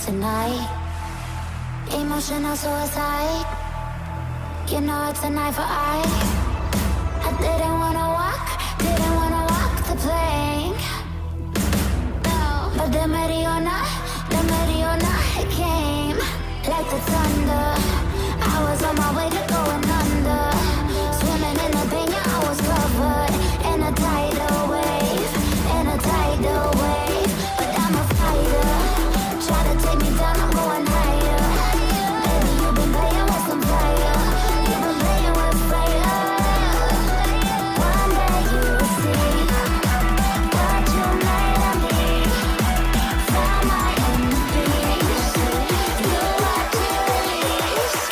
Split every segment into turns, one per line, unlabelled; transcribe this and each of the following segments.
tonight. Emotional suicide. You know it's a knife for eye. I didn't wanna walk the plank. No, but the Mariona, it came like the thunder. I was on my way to going under. Swimming in the pain, yeah, I was covered in a tidal wave, But I'm a fighter. Try to take me down, I'm going higher. Baby, you've been playing with some fire. You've been playing with fire. One day you'll see what you made of me. Found my enemies. You are to release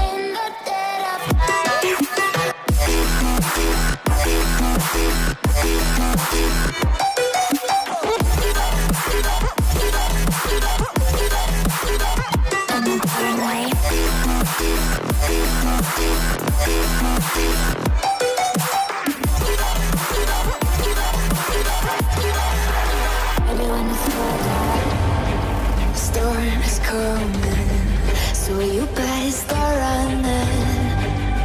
in the dead of night.
Storm is coming, so you better start running.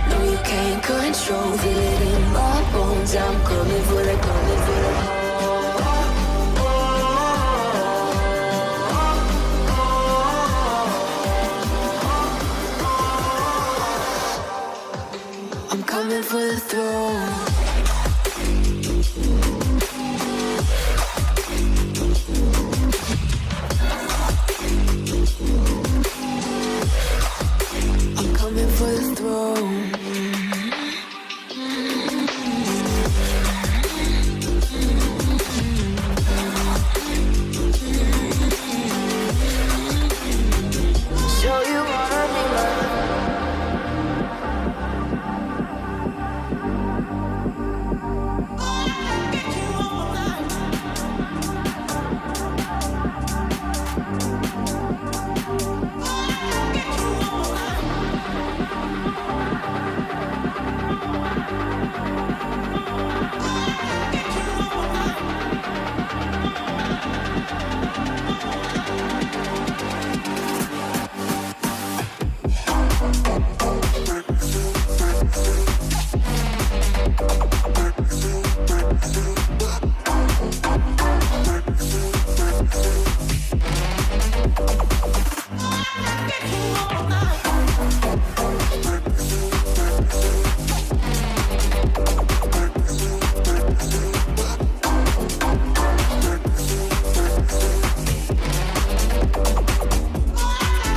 No, you can't control, feel it in my bones. I'm coming for the call.